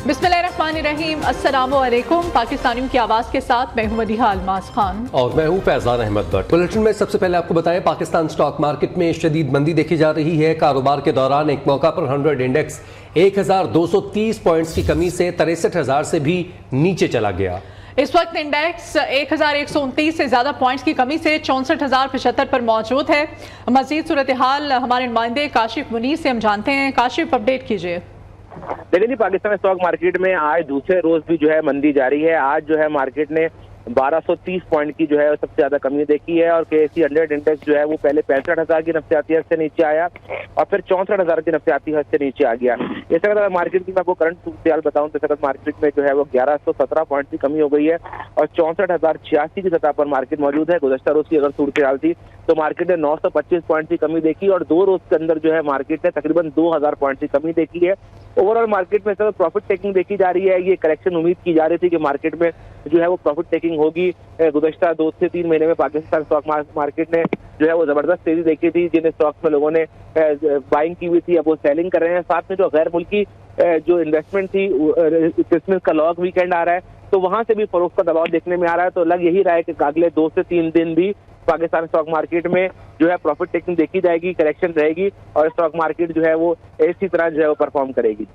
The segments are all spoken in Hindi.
बिस्मिल्लाहिर्रहमानिर्रहीम, अस्सलामु अलैकुम। पाकिस्तानियों की आवाज़ के साथ मैं हूं मदीहा अल्मास खान और मैं हूं फैजान अहमद भट्ट। बुलेटिन में सबसे पहले आपको बताएं, पाकिस्तान स्टॉक मार्केट में शदीद मंदी देखी जा रही है। कारोबार के दौरान एक मौका पर 100 इंडेक्स 1230 पॉइंट्स की कमी से 63,000 से भी नीचे चला गया। इस वक्त इंडेक्स 1129 से ज्यादा पॉइंट्स की कमी से 64,075 पर मौजूद है। मजीद सूरत हाल हमारे नुमाइंदे काशिफ मुनीर से हम जानते हैं। काशिफ, अपडेट कीजिए। लेकिन जी, पाकिस्तान स्टॉक मार्केट में आज दूसरे रोज भी जो है मंदी जारी है। आज जो है मार्केट ने 1230 पॉइंट की जो है सबसे ज्यादा कमी देखी है और KSE 100 इंडेक्स जो है वो पहले 65,000 की नफ्सियाती हद से नीचे आया और फिर 64,000 की नफ्सियाती हद से नीचे आ गया। इस तरह मार्केट की मैं आपको करंट सूरत बताऊं तो इस वक्त मार्केट में जो है वो 1117 पॉइंट की कमी हो गई है और 64,086 की सतह पर मार्केट मौजूद है। गुज़श्ता रोज की अगर सूरत हाल थी तो मार्केट ने 925 पॉइंट की कमी देखी और 2 रोज के अंदर जो है मार्केट ने तकरीबन 2000 पॉइंट की कमी देखी है। ओवरऑल मार्केट में सब प्रॉफिट टेकिंग देखी जा रही है। ये करेक्शन उम्मीद की जा रही थी कि मार्केट में जो है वो प्रॉफिट टेकिंग होगी। गुज़श्ता 2 से 3 महीने में पाकिस्तान स्टॉक मार्केट ने जो है वो जबरदस्त तेजी देखी थी। जिन स्टॉक्स में लोगों ने बाइंग की हुई थी अब वो सेलिंग कर रहे हैं। साथ में जो गैर मुल्की जो इन्वेस्टमेंट थी, क्रिसमस का लॉन्ग वीकेंड आ रहा है तो वहां से भी फरोख्त का दबाव देखने में आ रहा है। तो लग यही रहा है कि अगले 2 से 3 दिन भी पाकिस्तान स्टॉक मार्केट में जो है प्रॉफिट टेकिंग देखी जाएगी, करेक्शन रहेगी और स्टॉक मार्केट जो है वो इसी तरह जो है वो परफॉर्म करेगी।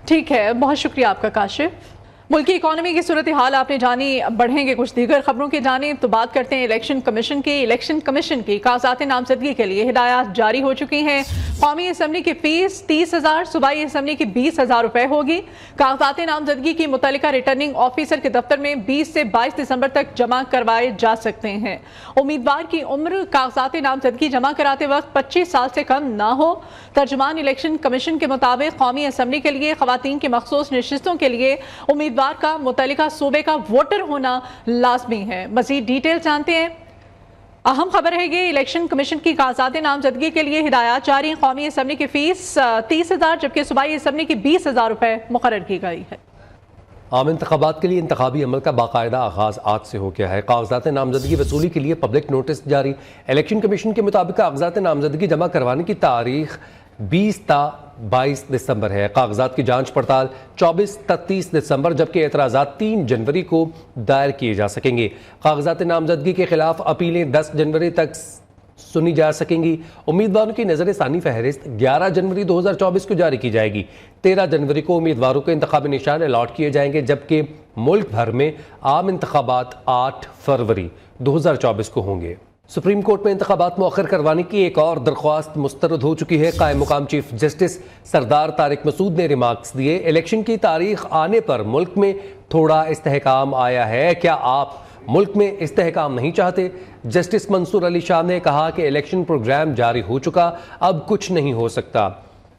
ठीक है, बहुत शुक्रिया आपका काशिफ। मुल्की इकॉनमी की सूरत हाल आपने जानी। बढ़ेंगे कुछ दीगर खबरों की जानिब तो बात करते हैं इलेक्शन कमीशन की। इलेक्शन कमीशन की कागजात नामजदगी के लिए हिदायत जारी हो चुकी हैं। कौमी असम्बली की फीस 30,000, सूबाई असम्बली की 20,000 रुपए होगी। कागजात नामजदगी की मुतल्लिका रिटर्निंग ऑफिसर के दफ्तर में 20 से 22 दिसंबर तक जमा करवाए जा सकते हैं। उम्मीदवार की उम्र कागजात नामजदगी जमा कराते वक्त 25 साल से कम ना हो। तर्जुमान इलेक्शन कमीशन के मुताबिक कौमी असम्बली के लिए खवातीन की मखसूस नशिस्तों के लिए उम्मीदवार का मुतल्लिका सूबे का वोटर होना लाजमी है। मजीद डिटेल जानते हैं। अहम खबर है कि इलेक्शन कमीशन की कागजात नामजदगी के लिए हिदायत जारी। कौमी असम्बली की फीस 30,000 जबकि सूबाई असम्बली की 20,000 रुपए मुकर्रर की गई है। आम इंतखाबात के लिए इंतखाबी अमल का बाकायदा आगाज आज से हो गया है। कागजात नामजदगी वसूली के लिए पब्लिक नोटिस जारी। इलेक्शन कमीशन के मुताबिक कागजात नामजदगी जमा करवाने की तारीख 20 ता 22 दिसंबर है। कागजात की जांच पड़ताल 24 ता 30 दिसंबर जबकि एतराज़ात 3 जनवरी को दायर किए जा सकेंगे। कागजात नामजदगी के खिलाफ अपीलें 10 जनवरी तक सुनी जा सकेंगी। उम्मीदवारों की नजर सानी फहरिस्त 11 जनवरी 2024 को जारी की जाएगी। 13 जनवरी को उम्मीदवारों को इंतखाबी निशान अलॉट किए जाएंगे जबकि मुल्क भर में आम इंतखाबात 8 फरवरी 2024 को होंगे। सुप्रीम कोर्ट में इंतखाबात मौखर करवाने की एक और दरख्वास्त मुस्तरद हो चुकी है। कायम मुकाम चीफ जस्टिस सरदार तारिक मसूद ने रिमार्क्स दिए। इलेक्शन की तारीख आने पर मुल्क में थोड़ा इस्तेहकाम आया है, क्या आप मुल्क में इस्तेहकाम नहीं चाहते? जस्टिस मंसूर अली शाह ने कहा कि इलेक्शन प्रोग्राम जारी हो चुका, अब कुछ नहीं हो सकता।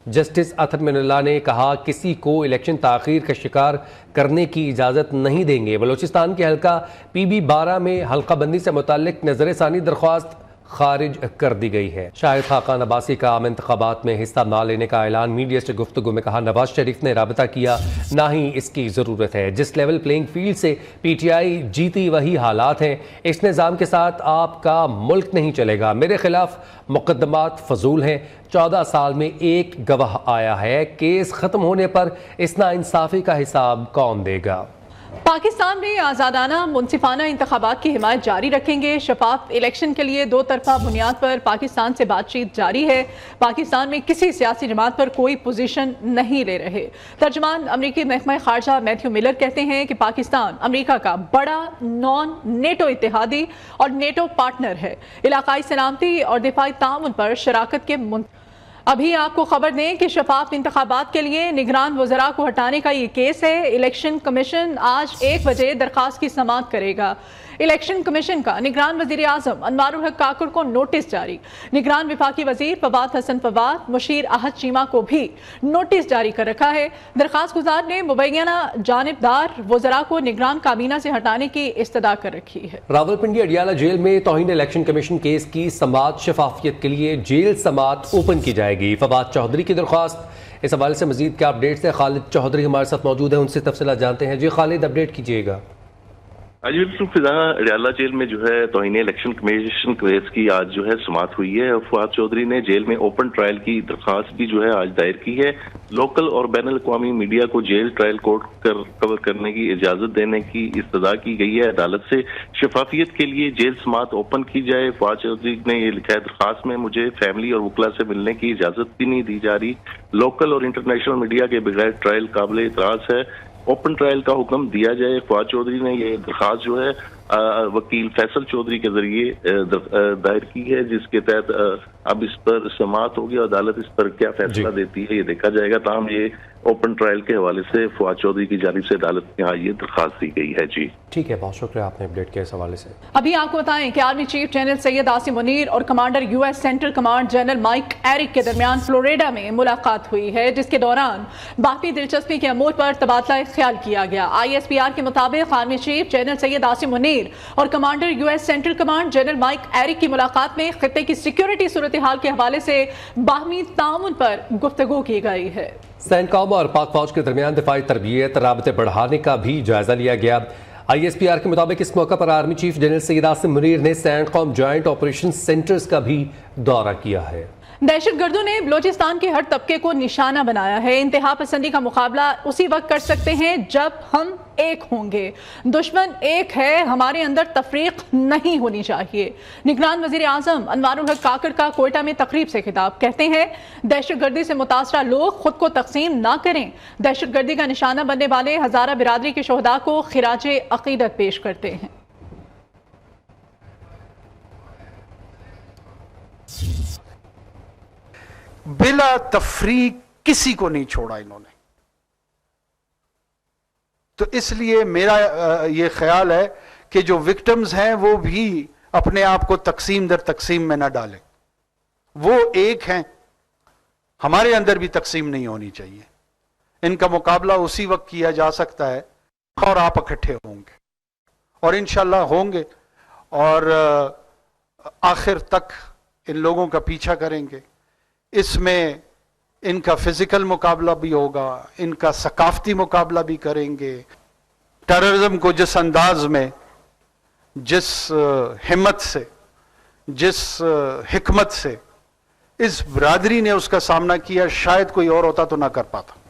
जस्टिस अतर मिनल्लाह ने कहा किसी को इलेक्शन ताख़ीर का शिकार करने की इजाज़त नहीं देंगे। बलोचिस्तान के हल्का PB 12 में हल्का बंदी से मुताल्लिक नजर सानी दरख्वास्त खारिज कर दी गई है। शाहिद खाकान अब्बासी का आम इंतखाबात में हिस्सा न लेने का ऐलान। मीडिया से गुफ्तगू में कहा नवाज शरीफ ने राबता किया, ना ही इसकी ज़रूरत है। जिस लेवल प्लेइंग फील्ड से PTI जीती वही हालात हैं। इस निज़ाम के साथ आपका मुल्क नहीं चलेगा। मेरे खिलाफ मुकदमात फजूल हैं। 14 साल में एक गवाह आया है। केस ख़त्म होने पर इस नाइंसाफ़ी का हिसाब कौन देगा? पाकिस्तान में आज़ादाना मुनसिफाना इंतखाबात की हिमायत जारी रखेंगे। शफाफ इलेक्शन के लिए 2 तरफा बुनियाद पर पाकिस्तान से बातचीत जारी है। पाकिस्तान में किसी सियासी जमात पर कोई पोजीशन नहीं ले रहे। तर्जमान अमरीकी महकमा खारजा मैथ्यू मिलर कहते हैं कि पाकिस्तान अमरीका का बड़ा नॉन नेटो इत्तेहादी और नेटो पार्टनर है। इलाकाई सलामती और दिफाई ताउन पर शराकत के अभी आपको खबर दें कि शफाफ इंतखाबात के लिए निगरान वज़रा को हटाने का ये केस है। इलेक्शन कमीशन आज 1 बजे दरखास्त की समाअत करेगा। इलेक्शन कमीशन का निगरान वज़ीर आज़म अनवारुल हक काकुर को नोटिस जारी। निगरान विफाकी वज़ीर फवाद हसन फवाद, मुशीर अहद चीमा को भी नोटिस जारी कर रखा है। दरखास्त गुजार ने मुबैना जानिबदार वज़रा को निगरान काबीना से हटाने की इस्तदा कर रखी है। रावलपिंडी अडियाला जेल में तौहीन इलेक्शन कमीशन केस की समाअत शफाफियत के लिए जेल समाअत ओपन की जाएगी। फवाद चौधरी की दरख्वास्त। इस हवाले से मजीद क्या अपडेट्स है? खालिद चौधरी हमारे साथ मौजूद है, उनसे तफसीलात जानते हैं। जी खालिद, अपडेट कीजिएगा। आज बिल्कुल फिजा अडयाला जेल में जो है तौहीन इलेक्शन कमीशन केस की आज जो है समाअत हुई है। फवाद चौधरी ने जेल में ओपन ट्रायल की दरख्वास्त भी जो है आज दायर की है। लोकल और बैन अल-अक़वामी मीडिया को जेल ट्रायल कोर्ट कवर करने की इजाजत देने की इस्तदा की गई है। अदालत से शफाफियत के लिए जेल समाअत ओपन की जाए। फवाद चौधरी ने ये लिखा है दरख्वास्त में, मुझे फैमिली और वकला से मिलने की इजाजत भी नहीं दी जा रही। लोकल और इंटरनेशनल मीडिया के बगैर ट्रायल काबिल इतराज है। ओपन ट्रायल का हुक्म दिया जाए। फवाद चौधरी ने यह दरख्वास्त जो है वकील फैसल चौधरी के जरिए दायर की है, जिसके तहत अब इस पर समाअत होगी। अदालत इस पर क्या फैसला देती है ये देखा जाएगा। ताहम ये ओपन ट्रायल के हवाले से फवाद चौधरी की जानिब से अदालत के यहाँ ये दरख्वास्त दी गई है। जी ठीक है, बहुत शुक्रिया आपने अपडेट किया इस हवाले से। अभी आपको बताएं कि army chief general Syed Asim Munir और commander US central command general Mike Eric के दरमियान फ्लोरिडा में मुलाकात हुई है, जिसके दौरान बाकी दिलचस्पी के अमूर पर तबादला ख्याल किया गया। ISPR के मुताबिक army chief general Syed Asim Munir और commander US central command general Mike Eric की मुलाकात में खित्ते की सिक्योरिटी सूरत हाल के हवाले से बाहमी ताउन पर गुफ्तगू की गई है। सैनकॉम और पाक फौज के दरमियान दिफाई तरबियत राबते बढ़ाने का भी जायजा लिया गया। ISPR के मुताबिक इस मौका पर army chief general Syed Asim Munir ने सैनकॉम जॉइंट ऑपरेशन सेंटर्स का भी दौरा किया है। दहशतगर्दों ने बलोचिस्तान के हर तबके को निशाना बनाया है। इंतहा पसंदी का मुकाबला उसी वक्त कर सकते हैं जब हम एक होंगे। दुश्मन एक है, हमारे अंदर तफरीक नहीं होनी चाहिए। निगरान वजीर आजम अनवारुल हक काकड़ का कोयटा में तकरीब से खिताब, कहते हैं दहशतगर्दी से मुतासरा लोग खुद को तकसीम ना करें। दहशतगर्दी का निशाना बनने वाले हजारा बिरादरी के शोहदा को खिराजे अकीदत पेश करते हैं। बिला तफरीक किसी को नहीं छोड़ा इन्होंने। तो इसलिए मेरा ये ख्याल है कि जो विक्टिम्स हैं वो भी अपने आप को तकसीम दर तकसीम में ना डालें। वो एक हैं, हमारे अंदर भी तकसीम नहीं होनी चाहिए। इनका मुकाबला उसी वक्त किया जा सकता है और आप इकट्ठे होंगे, और इंशाल्लाह होंगे, और आखिर तक इन लोगों का पीछा करेंगे। इसमें इनका फिजिकल मुकाबला भी होगा, इनका सकाफती मुकाबला भी करेंगे। टेररिज्म को जिस अंदाज में, जिस हिम्मत से, जिस हिकमत से इस बरादरी ने उसका सामना किया, शायद कोई और होता तो ना कर पाता।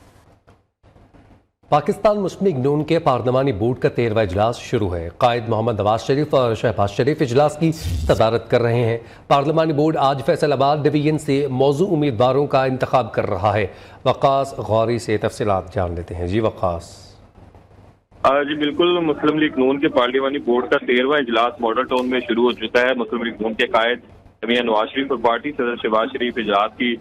पाकिस्तान मुस्लिम लीग नून के पार्लिमानी बोर्ड का 13वां इजलास शुरू है। कायद मोहम्मद नवाज शरीफ और शहबाज शरीफ इजलास की सदारत कर रहे हैं। पार्लिमानी बोर्ड आज फैसलाबाद डिवीजन से मौजू उम्मीदवारों का इंतखाब कर रहा है। वक़ास गौरी से तफसीलात जान लेते हैं। जी वक़ास। जी बिल्कुल, मुस्लिम लीग नून के पार्लिमानी बोर्ड का 13वां इजलास मॉडल टाउन में शुरू हो चुका है। मुस्लिम लीग नून के कायद मियां नवाज शरीफ और पार्टी सदर शहबाज शरीफ इजलास की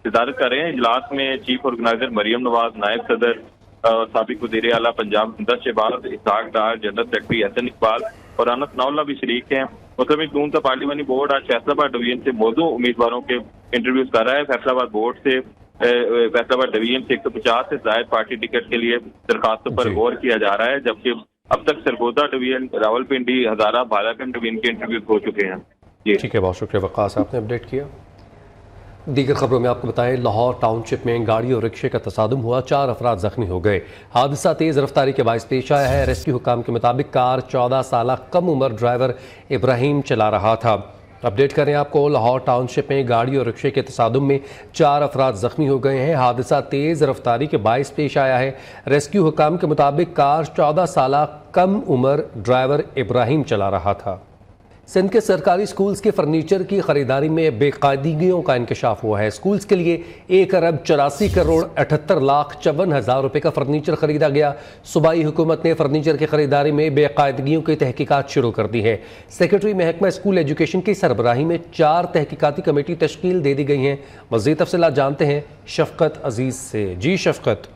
सदारत कर रहे हैं। इजलास में चीफ ऑर्गेनाइजर मरियम नवाज, नायब सदर साबिक वज़ीर आला पंजाब हमजा शहबाज, इसहाक डार, जनरल सेक्रेटरी हसन इकबाल और अनस नाउल्ला भी शरीक हैं। मुस्लिम लीग नून का पार्लिमानी बोर्ड आज फैसलाबाद डिवीजन से मौजू उम्मीदवारों के इंटरव्यूज कर रहा है। फैसलाबाद बोर्ड से फैसलाबाद डिवीजन से 150 से जायद पार्टी टिकट के लिए दरखास्तों पर गौर किया जा रहा है, जबकि अब तक सरगोदा डिवीजन, रावलपिंडी, हजारा, बालाकंड डिवीजन के इंटरव्यूज हो चुके हैं। ठीक है, बहुत शुक्रिया वक़ास, आपने अपडेट किया। दीगर खबरों में आपको बताएं, लाहौर टाउनशिप में गाड़ी और रिक्शे का तसादुम हुआ, 4 अफराद जख्मी हो गए। हादसा तेज़ रफ्तारी के बायस पेश आया है। रेस्क्यू हुकाम के मुताबिक कार 14 साल कम उम्र ड्राइवर इब्राहिम चला रहा था। अपडेट करें आपको, लाहौर टाउनशिप में गाड़ी और रिक्शे के तसादुम में 4 अफराद जख्मी हो गए हैं। हादसा तेज़ रफ्तारी के बायस पेश आया है। रेस्क्यू हुकाम के मुताबिक कार 14 साल कम उम्र ड्राइवर इब्राहिम चला रहा था। सिंध के सरकारी स्कूल्स के फर्नीचर की खरीदारी में बेकायदगियों का इंकशाफ हुआ है। स्कूल्स के लिए 1 अरब 84 करोड़ 78 लाख 54 हज़ार रुपये का फर्नीचर खरीदा गया। सूबाई हुकूमत ने फर्नीचर की खरीदारी में बेकायदगियों की तहकीकात शुरू कर दी है। सेक्रेटरी महकमा स्कूल एजुकेशन की सरबराही में 4 तहकीकाती कमेटी तश्कील दे दी गई हैं। मज़ीद तफसीलात जानते हैं शफकत अजीज़ से। जी शफकत।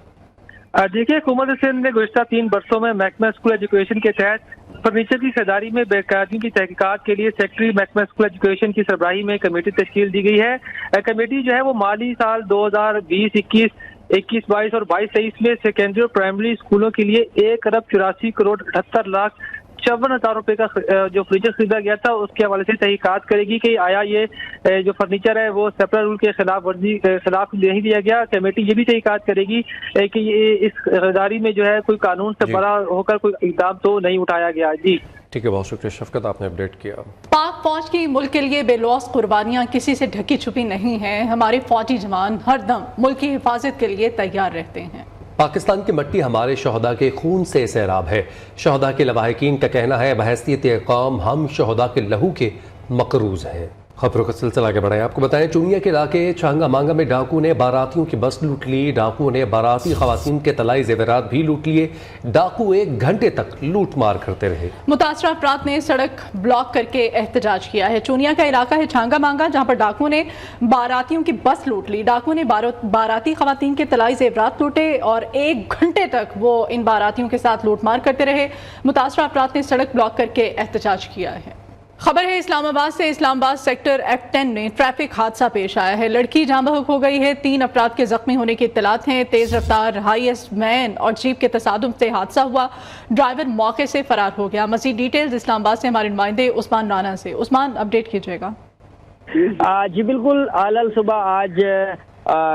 देखिए, हुकूमत सिंध ने गुज़श्ता 3 बरसों में महकमा स्कूल एजुकेशन के तहत फर्नीचर की खरीदारी में बेकायदगियों की तहकीकात के लिए सेक्रेटरी महकमा स्कूल एजुकेशन की सरबराही में कमेटी तश्कील दी गई है। कमेटी जो है वो माली साल 2020-21, 21-22 और 22-23 में सेकेंडरी और प्राइमरी स्कूलों के लिए 1 अरब 84 करोड़ 78 लाख 54 हज़ार रुपये का जो फर्नीचर खरीदा गया था, उसके हवाले से तहकीकात करेगी कि आया ये जो फर्नीचर है वो सेपरेट रूल के खिलाफ नहीं दिया गया। कमेटी ये भी तहकीकात करेगी कि ये इस खरीदारी में जो है कोई कानून से बड़ा होकर कोई इक़दाम तो नहीं उठाया गया। जी। ठीक है, बहुत शुक्रिया शफकत, आपने अपडेट किया। पाक फौज की मुल्क के लिए बेलौस कुर्बानियां किसी से ढकी छुपी नहीं हैं। हमारे फौजी जवान हरदम मुल्क की हिफाजत के लिए तैयार रहते हैं। पाकिस्तान की मट्टी हमारे शहदा के खून से सैराब है। शहदा के लवाहिकीन का कहना है बहैसियत कौम हम शहदा के लहू के मकरूज हैं। खबरों का सिलसिला आगे बढ़ाएं। आपको बताएं चूनिया के इलाके छांगा मांगा में डाकू ने बारातियों की बस लूट ली। डाकू ने बाराती खवातीन के तलाई जेवरात भी लूट लिए। डाकू 1 घंटे तक लूट मार करते रहे। मुतासरा अफराद ने सड़क ब्लॉक करके एहतजाज किया है। चूनिया का इलाका है छांगा मांगा, जहां पर डाकू ने बारातियों की बस लूट ली। डाकू ने बाराती खवातीन के तलाई जेवरात लूटे और 1 घंटे तक वो इन बारातियों के साथ लूटमार करते रहे। मुतासरा अफराद ने सड़क ब्लॉक करके एहतजाज किया है। खबर है इस्लामाबाद से। इस्लामाबाद सेक्टर F10 में ट्रैफिक हादसा पेश आया है। लड़की जाँ बहक हो गई है। 3 अफराद के जख्मी होने की इत्तलात हैं। तेज रफ्तार हाईएस वैन और जीप के तसादुम से हादसा हुआ। ड्राइवर मौके से फरार हो गया। मजीद डिटेल्स इस्लामाबाद से हमारे नुमाइंदे उस्मान राना से। उस्मान, अपडेट कीजिएगा। जी बिल्कुल, आलल सुबह आज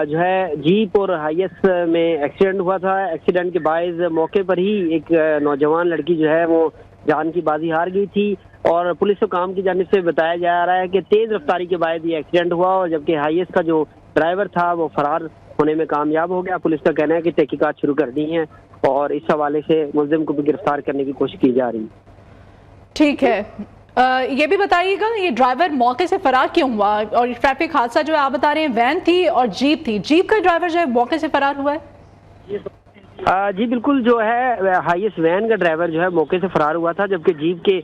जो है जीप और हाईएस में एक्सीडेंट हुआ था। एक्सीडेंट के बायस मौके पर ही एक नौजवान लड़की जो है वो जान की बाजी हार गई थी और पुलिस को काम की जानिब से बताया जा रहा है कि तेज रफ्तारी के बाद ये एक्सीडेंट हुआ और जबकि हाईएस का जो ड्राइवर था वो फरार होने में कामयाब हो गया। पुलिस का कहना है कि तहकीकात शुरू कर दी है और इस हवाले से मुलजिम को भी गिरफ्तार करने की कोशिश की जा रही है। ठीक है, ये भी बताइएगा ये ड्राइवर मौके से फरार क्यों हुआ? और ट्रैफिक हादसा जो है आप बता रहे हैं वैन थी और जीप थी, जीप का ड्राइवर जो है मौके से फरार हुआ है? जी बिल्कुल, जो है हाईएस वैन का ड्राइवर जो है मौके से फरार हुआ था, जबकि जीप के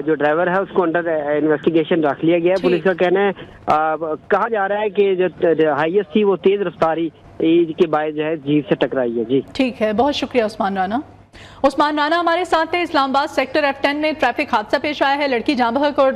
जो ड्राइवर है उसको अंडर इन्वेस्टिगेशन रख लिया गया है। पुलिस का कहना है कहा जा रहा है कि जो हाईएस थी वो तेज रफ्तारी के बाद जो है जीप से टकराई है। जी ठीक है, बहुत शुक्रिया उस्मान राना। उस्मान राना हमारे साथ है। इस्लामाबाद सेक्टर F10 में ट्रैफिक हादसा पेश आया है। लड़की जाँ बहक और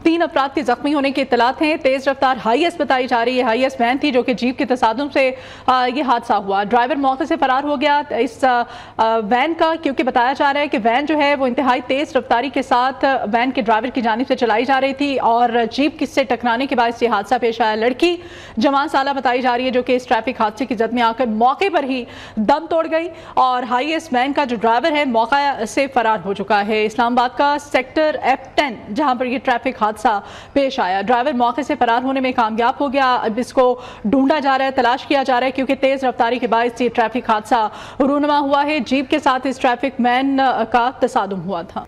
3 अफराद के जख्मी होने की इत्तलात हैं। तेज रफ्तार हाईएस बताई जा रही है। हाईएस वैन थी जो कि जीप के तसादुम से ये हादसा हुआ। ड्राइवर मौके से फरार हो गया इस वैन का, क्योंकि बताया जा रहा है कि वैन जो है वो इंतहाई तेज रफ्तारी के साथ वैन के ड्राइवर की जानिब से चलाई जा रही थी और जीप किससे टकराने के बाद ये हादसा पेश आया। लड़की जवान साला बताई जा रही है जो कि इस ट्रैफिक हादसे की जद में आकर मौके पर ही दम तोड़ गई और हाईएस वैन का जो ड्राइवर है मौका से फरार हो चुका है। इस्लामाबाद का सेक्टर F10 जहां पर ये ट्रैफिक हादसा पेश आया, ड्राइवर मौके से फरार होने में कामयाब हो गया। अब इसको ढूंढा जा रहा है, तलाश किया जा रहा है, क्योंकि तेज रफ्तारी के बाद ये ट्रैफिक हादसा रूनुमा हुआ है। जीप के साथ इस ट्रैफिक मैन का तसादुम हुआ था।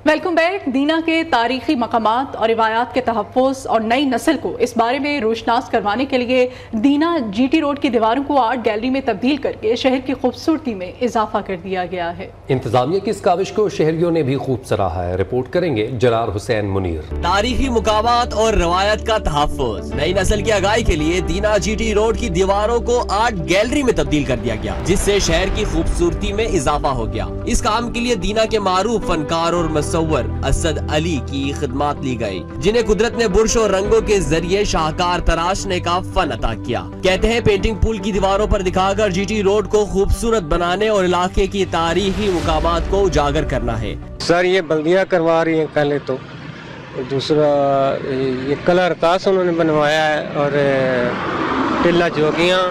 Welcome back. दीना के तारीखी मकामात और रिवायात के तहफ़्फ़ुज़ और नई नस्ल को इस बारे में रोशनास करवाने के लिए दीना GT रोड की दीवारों को आर्ट गैलरी में तब्दील करके शहर की खूबसूरती में इजाफा कर दिया गया है। इंतजामिया की इस काविश को शहरियों ने भी खूब सराहा है। रिपोर्ट करेंगे जलाल हुसैन मुनीर। तारीखी मुकामात और रवायत का तहफ़्फ़ुज़, नई नस्ल की आगाही के लिए दीना GT रोड की दीवारों को आर्ट गैलरी में तब्दील कर दिया गया, जिससे शहर की खूबसूरती में इजाफा हो गया। इस काम के लिए दीना के मारूफ फनकार और असद अली की खिदमत ली गई, जिन्हें कुदरत ने बुर्श और रंगों के जरिए शाहकार तराशने का फन अता किया। कहते हैं पेंटिंग पुल की दीवारों पर दिखाकर GT रोड को खूबसूरत बनाने और इलाके की तारीखी मुकामात को उजागर करना है। सर ये बल्दियाँ करवा रही है पहले तो, दूसरा ये कलर ताश उन्होंने बनवाया है और टिल्ला जोगियाँ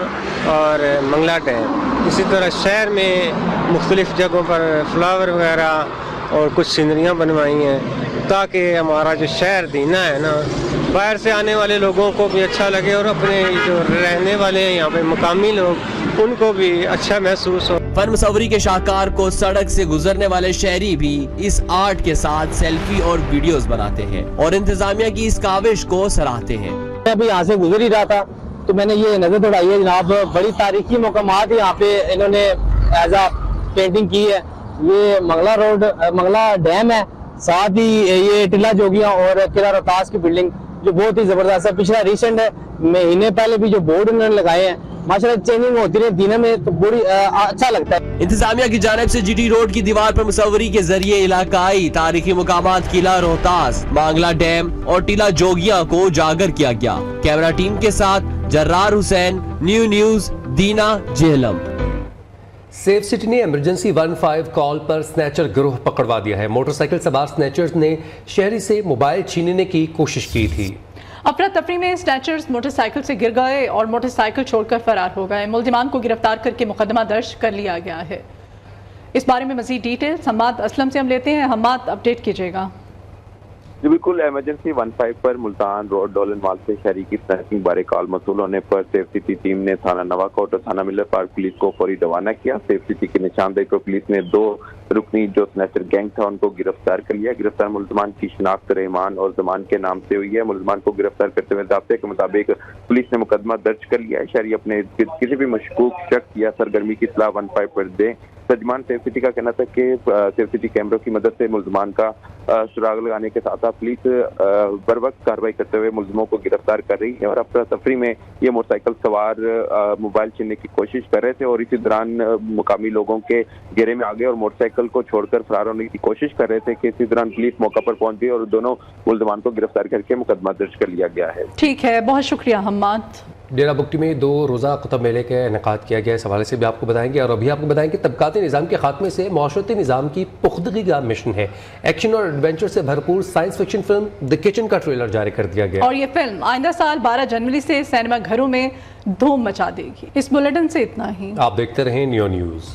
और मंगला डैम। इसी तरह शहर में मुख्तलिफ जगहों पर फ्लावर वगैरह और कुछ सीनरियाँ बनवाई हैं, ताकि हमारा जो शहर दीना है ना, बाहर से आने वाले लोगों को भी अच्छा लगे और अपने जो रहने वाले हैं यहाँ पे मुकामी लोग उनको भी अच्छा महसूस हो। फन मुसव्वरी के शाहकार को सड़क से गुजरने वाले शहरी भी इस आर्ट के साथ सेल्फी और वीडियोस बनाते हैं और इंतजामिया की इस काविश को सराहते हैं। मैं अभी यहाँ से गुजर ही रहा था तो मैंने ये नजर दौड़ाई है जनाब, बड़ी तारीखी मुकामात यहाँ पे इन्होंने एज आ पेंटिंग की है। ये मंगला डैम है, साथ ही ये टिल्ला जोगियां और किला रोहतास की बिल्डिंग जो बहुत ही जबरदस्त है। पिछला रिसेंट महीने पहले भी जो बोर्ड उन्होंने लगाए हैं, माशाल्लाह चेंजिंग होती है दीना में तो बड़ी अच्छा लगता है। इंतजामिया की जानिब से GT रोड की दीवार पर मुसव्वरी के जरिए इलाकाई तारीखी मुकामात किला रोहतास, मांगला डैम और टिला जोगिया को उजागर किया गया। कैमरा टीम के साथ जर्रार हुसैन, न्यूज़ दीना जेहलम। सेफ सिटी ने इमरजेंसी 15 कॉल पर स्नैचर गिरोह पकड़वा दिया है। मोटरसाइकिल सवार स्नैचर्स ने शहरी से मोबाइल छीनने की कोशिश की थी। अफरा तफरी में स्नैचर्स मोटरसाइकिल से गिर गए और मोटरसाइकिल छोड़कर फरार हो गए। मुलजिमान को गिरफ्तार करके मुकदमा दर्ज कर लिया गया है। इस बारे में मजीद डिटेल हम्माद असलम से हम लेते हैं। हम्माद, अपडेट कीजिएगा। जी बिल्कुल, इमरजेंसी 15 पर मुल्तान रोड डोलन माल से शहरी की स्नैचिंग बारे कॉल मसूल होने पर सेफ सिटी टीम ने थाना नवाकोट और थाना मिलर पार्क पुलिस को फौरी रवाना किया। सेफ सिटी की निशानदेही पर पुलिस ने 2 रुकनी जो स्नैचर गैंग था उनको गिरफ्तार कर लिया। गिरफ्तार मुलजमान की शिनाख्त रहमान और जमान के नाम से हुई है। मुलजमान को गिरफ्तार करते हुए दावे के मुताबिक पुलिस ने मुकदमा दर्ज कर लिया है। शहरी अपने किसी भी मशकूक शख्स या सरगर्मी की इत्तला 15 पर दें। सजमान सेफ सिटी का कहना था कि सेफ सिटी कैमरों की मदद से मुलजमान का सुराग लगाने के साथ साथ पुलिस बर वक्त कार्रवाई करते हुए मुलजमों को गिरफ्तार कर रही है। और अफरा तफरी में ये मोटरसाइकिल सवार मोबाइल छीनने की कोशिश कर रहे थे और इसी दौरान मुकामी लोगों के घेरे में आ गए और मोटरसाइकिल को छोड़कर फरार होने की कोशिश कर रहे थे कि इसी दौरान पुलिस मौका पर पहुंच गई और दोनों मुलजमान को गिरफ्तार करके मुकदमा दर्ज कर लिया गया है। ठीक है, बहुत शुक्रिया हम्माद। डेरा बुगटी में 2 रोज़ा कुतुब मेले का इनेकाद किया गया। इस हवाले से भी आपको बताएंगे और अभी आपको बताएंगे तबकाती निज़ाम के खात्मे से माशरती निज़ाम की पुख्तगी का मिशन है। एक्शन और एडवेंचर से भरपूर science fiction film the kitchen का ट्रेलर जारी कर दिया गया और ये फिल्म आइंदा साल 12 जनवरी से सिनेमा घरों में धूम मचा देगी। इस बुलेटिन से इतना ही। आप देखते रहें नियो न्यूज़।